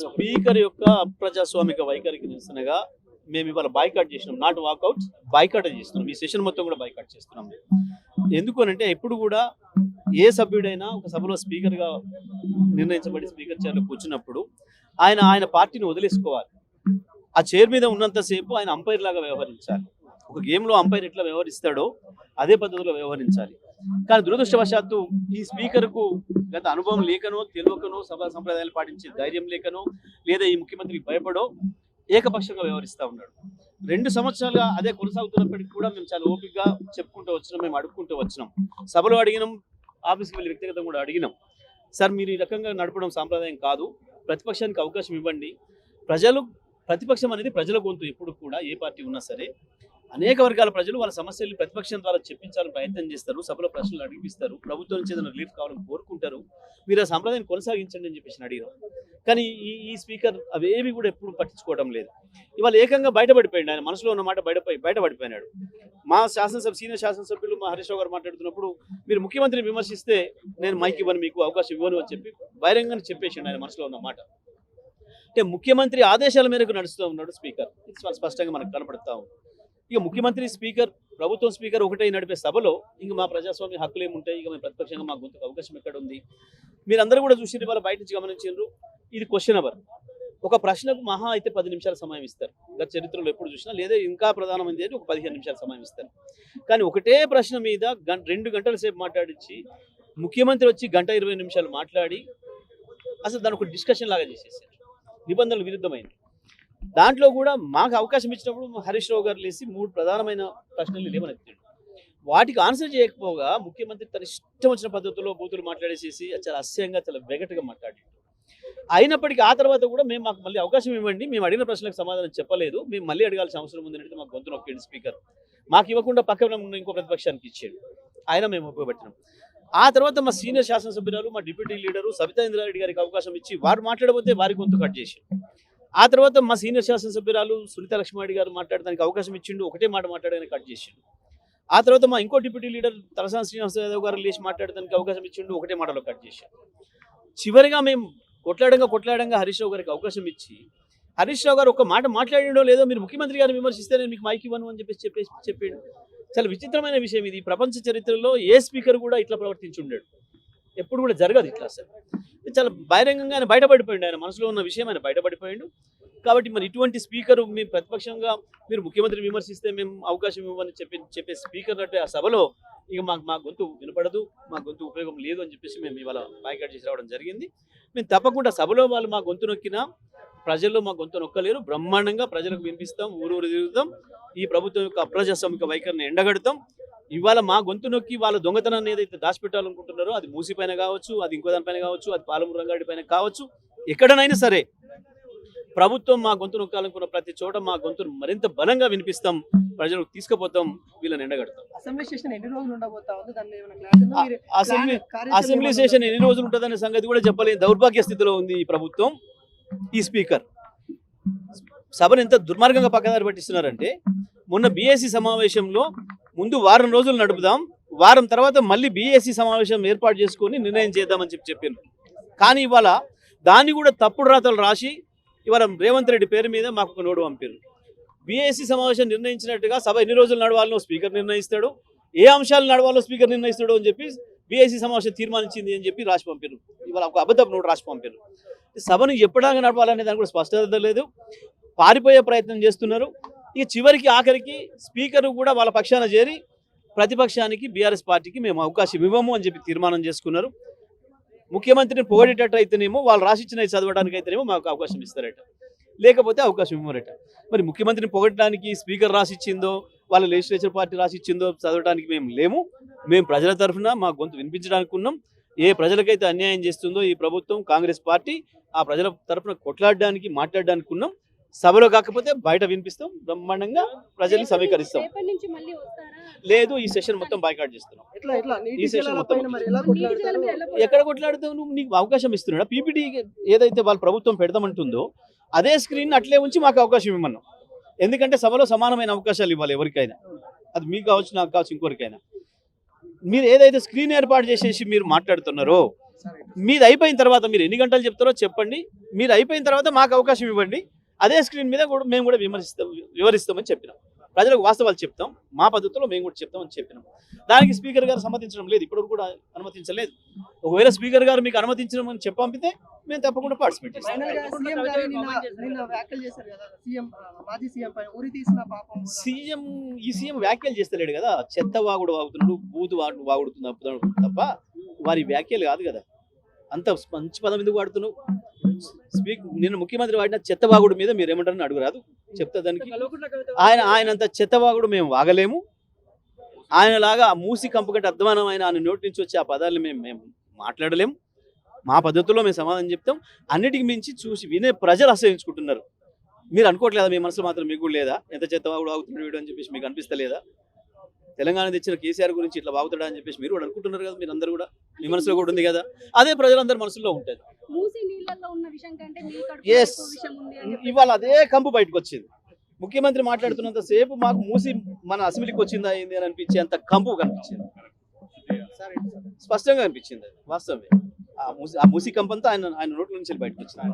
Speaker యొక్క అప్రజాస్వామిక వైఖరికి నిరసనగా మేము ఇవాళ బాయ్కాట్ చేసినాం. నాట్ వాకౌట్, బాయ్కాట్ చేస్తున్నాం. ఈ సెషన్ మొత్తం కూడా బాయ్కాట్ చేస్తున్నాం. ఎందుకు అనంటే ఎప్పుడు కూడా ఏ సభ్యుడైనా ఒక సభలో స్పీకర్గా నిర్ణయించబడి స్పీకర్ చైర్లో కూర్చున్నప్పుడు ఆయన పార్టీని వదిలేసుకోవాలి. ఆ చైర్ మీద ఉన్నంతసేపు ఆయన అంపైర్ లాగా వ్యవహరించాలి. ఒక గేమ్లో అంపైర్ ఎట్లా వ్యవహరిస్తాడో అదే పద్ధతిలో వ్యవహరించాలి. కానీ దురదృష్టవశాత్తు ఈ స్పీకర్కు గత అనుభవం లేకనో తెలియకనో సభా సంప్రదాయాలు పాటించే ధైర్యం లేకనో లేదా ఈ ముఖ్యమంత్రికి భయపడో ఏకపక్షంగా వ్యవహరిస్తూ ఉన్నాడు. 2 సంవత్సరాలుగా అదే కొనసాగుతున్నప్పటికీ కూడా మేము చాలా ఓపికగా చెప్పుకుంటూ వచ్చినాం, మేము అడుక్కుంటూ వచ్చినాం. సభలో అడిగినాం, ఆఫీస్కి వెళ్ళి వ్యక్తిగతంగా కూడా అడిగినాం. సార్ మీరు ఈ రకంగా నడపడం సాంప్రదాయం కాదు, ప్రతిపక్షానికి అవకాశం ఇవ్వండి. ప్రతిపక్షం అనేది ప్రజల గొంతు. ఎప్పుడు కూడా ఏ పార్టీ ఉన్నా సరే అనేక వర్గాల ప్రజలు వాళ్ళ సమస్యల్ని ప్రతిపక్షం ద్వారా చెప్పించాలని ప్రయత్నం చేస్తారు, సభలో ప్రశ్నలు అడిగిస్తారు, ప్రభుత్వం నుంచి ఏదైనా రిలీఫ్ కావాలని కోరుకుంటారు. మీరు ఆ సంప్రదాయం కొనసాగించండి అని చెప్పేసి అడిగారు. కానీ ఈ స్పీకర్ అవేవి కూడా ఎప్పుడు పట్టించుకోవడం లేదు. ఇవాళ ఏకంగా బయటపడిపోయాడు, ఆయన మనసులో ఉన్న మాట బయటపడిపోయినాడు. మా సీనియర్ శాసనసభ్యులు మా హరీష్ రావు గారు మాట్లాడుతున్నప్పుడు మీరు ముఖ్యమంత్రిని విమర్శిస్తే నేను మైక్ ఇవ్వను, మీకు అవకాశం ఇవ్వను అని చెప్పి బహిరంగంగా చెప్పేసిండు ఆయన మనసులో ఉన్న మాట. అంటే ముఖ్యమంత్రి ఆదేశాల మేరకు నడుస్తూ ఉన్నాడు స్పీకర్. ఇది స్పష్టంగా మనకు కనపడుతూ ఉంది. ఇక ముఖ్యమంత్రి స్పీకర్ ప్రభుత్వం స్పీకర్ ఒకటే నడిపే సభలో ఇంక మా ప్రజాస్వామ్య హక్కులు ఏముంటాయి? ఇక మేము ప్రతిపక్షంగా మా గొంతుకు అవకాశం ఎక్కడ ఉంది? మీరందరూ కూడా చూసి వాళ్ళ బయట నుంచి గమనించారు. ఇది క్వశ్చన్ అవర్. ఒక ప్రశ్నకు మహా అయితే 10 నిమిషాల సమయం ఇస్తారు. గత చరిత్రలో ఎప్పుడు చూసినా, లేదా ఇంకా ప్రధానమైనది అయితే ఒక 15 నిమిషాల సమయం ఇస్తారు. కానీ ఒకటే ప్రశ్న మీద 2 గంటల సేపు మాట్లాడించి ముఖ్యమంత్రి వచ్చి 1:20 నిమిషాలు మాట్లాడి అసలు దాని ఒక డిస్కషన్ లాగా చేసేసారు. నిబంధనలు విరుద్ధమైంది. దాంట్లో కూడా మాకు అవకాశం ఇచ్చినప్పుడు హరీష్ రావు గారు లేసి 3 ప్రధానమైన ప్రశ్నలు లేవనెత్తాడు. వాటికి ఆన్సర్ చేయకపోగా ముఖ్యమంత్రి తన ఇష్టం వచ్చిన పద్ధతిలో బూతులు మాట్లాడేసేసి చాలా అసహ్యంగా చాలా వెగటుగా మాట్లాడాడు. అయినప్పటికీ ఆ తర్వాత కూడా మాకు మళ్ళీ అవకాశం ఇవ్వండి, మేము అడిగిన ప్రశ్నలకు సమాధానం చెప్పలేదు, మేము మళ్ళీ అడగాల్సిన అవసరం ఉందని మాకు గొంతు నొక్కాడు స్పీకర్. మాకు ఇవ్వకుండా పక్కన ఉన్న ఇంకో ప్రతిపక్షానికి ఇచ్చాడు. ఆయన మేము ఉపయోగపట్టినాం. ఆ తర్వాత మా సీనియర్ శాసనసభ్యురాలు, మా డిప్యూటీ లీడరు సబితా ఇంద్రారెడ్డి గారికి అవకాశం ఇచ్చి వారు మాట్లాడబోతే వారి గొంతు కట్ చేసి, ఆ తర్వాత మా సీనియర్ శాసనసభ్యురాలు సునీత లక్ష్మారెడ్డి గారు మాట్లాడడానికి అవకాశం ఇచ్చిండు, ఒకటే మాట మాట్లాడడానికి కట్ చేసిండు. ఆ తర్వాత మా ఇంకో డిప్యూటీ లీడర్ తలసాని శ్రీనివాస యాదవ్ గారు లేచి మాట్లాడడానికి అవకాశం ఇచ్చిండు, ఒకటే మాటలో కట్ చేశాడు. చివరిగా మేము కొట్లాడంగా హరీష్ రావు గారికి అవకాశం ఇచ్చి, హరీష్ రావు గారు ఒక మాట మాట్లాడిండో లేదో మీరు ముఖ్యమంత్రి గారిని విమర్శిస్తే నేను మీకు మైక్ ఇవ్వను అని చెప్పాడు. చాలా విచిత్రమైన విషయం ఇది. ప్రపంచ చరిత్రలో ఏ స్పీకర్ కూడా ఇట్లా ప్రవర్తించుండాడు. ఎప్పుడు కూడా జరగదు ఇట్లా. అసలు చాలా బహిరంగంగా ఆయన బయటపడిపోయాడు. ఆయన మనసులో ఉన్న విషయం ఆయన బయటపడిపోయాడు. కాబట్టి మరి ఇటువంటి స్పీకర్ మీ ప్రతిపక్షంగా మీరు ముఖ్యమంత్రిని విమర్శిస్తే మేము అవకాశం ఇవ్వని చెప్పే స్పీకర్ అంటే ఆ సభలో ఇక మా గొంతు వినపడదు, మా గొంతు ఉపయోగం లేదు అని చెప్పేసి మేము ఇవాళ బాయ్కాట్ చేసి రావడం జరిగింది. మేము తప్పకుండా సభలో వాళ్ళు మా గొంతు నొక్కినా ప్రజల్లో మా గొంతు నొక్కలేరు. బ్రహ్మాండంగా ప్రజలకు వినిపిస్తాం, ఊరు తిరుగుతాం, ఈ ప్రభుత్వం యొక్క అప్రజాస్వామిక వైఖరిని ఎండగడతాం. ఇవాళ మా గొంతు నొక్కి వాళ్ళ దొంగతనాన్ని ఏదైతే దాచిపెట్టాలనుకుంటున్నారో అది మూసిపైన కావచ్చు, అది ఇంకో దానిపైన కావచ్చు, అది పాలమూరు రంగారెడ్డి పైన కావచ్చు, ఎక్కడనైనా సరే ప్రభుత్వం మా గొంతు నొక్కాలనుకున్న ప్రతి చోట మా గొంతును మరింత బలంగా వినిపిస్తాం, ప్రజలకు తీసుకుపోతాం, వీళ్ళని ఎండగడతాం. అసెంబ్లీ సెషన్ ఎన్ని రోజులు ఉంటుందనే సంగతి కూడా చెప్పలేని దౌర్భాగ్య స్థితిలో ఉంది ఈ ప్రభుత్వం. ఈ స్పీకర్ సభను ఎంత దుర్మార్గంగా పక్కదారి పట్టిస్తున్నారంటే, మొన్న బీఏసీ సమావేశంలో ముందు వారం రోజులు నడుపుదాం, వారం తర్వాత మళ్ళీ బీఏసీ సమావేశం ఏర్పాటు చేసుకొని నిర్ణయం చేద్దామని చెప్పారు. కానీ ఇవాళ దాన్ని కూడా తప్పుడు రాతలు రాసి ఇవాళ రేవంత్ రెడ్డి పేరు మీద మాకు ఒక నోటు పంపారు. బీఏసీ సమావేశం నిర్ణయించినట్టుగా సభ ఎన్ని రోజులు నడవాలో స్పీకర్ నిర్ణయిస్తాడు, ఏ అంశాలు నడవాలో స్పీకర్ నిర్ణయిస్తాడు అని చెప్పి బీఏసీ సమావేశం తీర్మానించింది అని చెప్పి రాసి పంపారు. ఇవాళ ఒక అబద్ధపు నోటు రాసి పంపారు. సభను ఎప్పటిదాకా నడవాలనే దానికి కూడా స్పష్టత లేదు, పారిపోయే ప్రయత్నం చేస్తున్నారు. ఇక చివరికి ఆఖరికి స్పీకర్ కూడా వాళ్ళ పక్షాన చేరి ప్రతిపక్షానికి బీఆర్ఎస్ పార్టీకి మేము అవకాశం ఇవ్వము అని చెప్పి తీర్మానం చేసుకున్నారు. ముఖ్యమంత్రిని పొగడేటట్టు అయితేనేమో వాళ్ళు రాసిచ్చినవి చదవడానికి అయితేనేమో మాకు అవకాశం ఇస్తారట, లేకపోతే అవకాశం ఇవ్వరట. మరి ముఖ్యమంత్రిని పొగడటానికి స్పీకర్ రాసిచ్చిందో వాళ్ళ లెజిస్లేచర్ పార్టీ రాసిచ్చిందో చదవడానికి మేము లేము. మేము ప్రజల తరఫున మా గొంతు వినిపించడానికి ఉన్నాం. ఏ ప్రజలకైతే అన్యాయం చేస్తుందో ఈ ప్రభుత్వం కాంగ్రెస్ పార్టీ, ఆ ప్రజల తరఫున కొట్లాడడానికి మాట్లాడడానికి ఉన్నాం. సభలో కాకపోతే బయట వినిపిస్తాం, బ్రహ్మాండంగా ప్రజల్ని సమీకరిస్తాం. లేదు, ఈ సెషన్ మొత్తం బాయ్కాట్ చేస్తున్నాం. ఈ సెషన్ మొత్తం ఎక్కడ కొట్లాడుతావు నువ్వు? నీకు అవకాశం ఇస్తున్నాడా? పీపీటీ ఏదైతే వాళ్ళ ప్రభుత్వం పెడతామంటుందో అదే స్క్రీన్ అట్లే ఉంచి మాకు అవకాశం ఇవ్వమన్నాం. ఎందుకంటే సభలో సమానమైన అవకాశాలు ఇవ్వాలి ఎవరికైనా, అది మీకు కావచ్చు, నాకు కావచ్చు, ఇంకొకరికైనా. మీరు ఏదైతే స్క్రీన్ ఏర్పాటు చేసేసి మీరు మాట్లాడుతున్నారో మీది అయిపోయిన తర్వాత మీరు ఎన్ని గంటలు చెప్తారో చెప్పండి, మీరు అయిపోయిన తర్వాత మాకు అవకాశం ఇవ్వండి, అదే స్క్రీన్ మీద కూడా మేము కూడా వివరిస్తామని చెప్పినాం. ప్రజలకు వాస్తవాలు చెప్తాం, మా పద్ధతిలో మేము కూడా చెప్తామని చెప్పినాం. దానికి స్పీకర్ గారు సమ్మతించడం లేదు, ఇప్పటివరకు కూడా అనుమతించలేదు. ఒకవేళ స్పీకర్ గారు మీకు అనుమతించడం అని చెప్పంపితే మేము తప్పకుండా పార్టిసిపేట్ చేస్తాం. సీఎం వ్యాఖ్యలు చేస్తలేడు కదా, చెత్త వాగుడు వాగుతున్నాడు, బూతు వాగుడుతున్నాడు తప్ప వారి వ్యాఖ్యలు కాదు కదా. అంత మంచి పదం ఎందుకు వాడుతున్నావు? నిన్న ముఖ్యమంత్రి వాడిన చెత్తవాగుడు మీద మీరు ఏమంటారని అడుగురాదు, చెప్తా దానికి. ఆయనంత చెత్తవాగుడు మేము వాగలేము. ఆయనలాగా మూసి కంపు కంటే అధ్వానమైన ఆయన నోటి నుంచి వచ్చే ఆ పదాలను మేము మాట్లాడలేము. మా పద్ధతిలో మేము సమాధానం చెప్తాం. అన్నిటికి మించి చూసి వినే ప్రజలు అసహించుకుంటున్నారు. మీరు అనుకోవట్లేదా మీ మనసులో మాత్రం? మీకు లేదా ఎంత చెత్తవాగుడు వాగుతున్నాడు వీడు అని చెప్పేసి మీకు అనిపిస్తలేదా? తెలంగాణ తెచ్చిన కేసీఆర్ గురించి ఇట్లా బాగుతాడా అని చెప్పేసి మీరు కూడా అనుకుంటున్నారు కదా, మీరు అందరూ కూడా మీ మనసులో కూడా ఉంది కదా, అదే ప్రజలందరి మనసులో ఉంటుంది. ఇవాళ అదే కంపు బయటకు వచ్చింది. ముఖ్యమంత్రి మాట్లాడుతున్నంత సేపు మాకు మూసి మన అసెంబ్లీకి వచ్చిందా ఏంది అని అనిపించే అంత కంపు కనిపించింది, స్పష్టంగా అనిపించింది. అది వాస్తవమే. ఆ మూసి కంపు అంతా ఆయన నోట్ల నుంచి బయటకు వచ్చింది.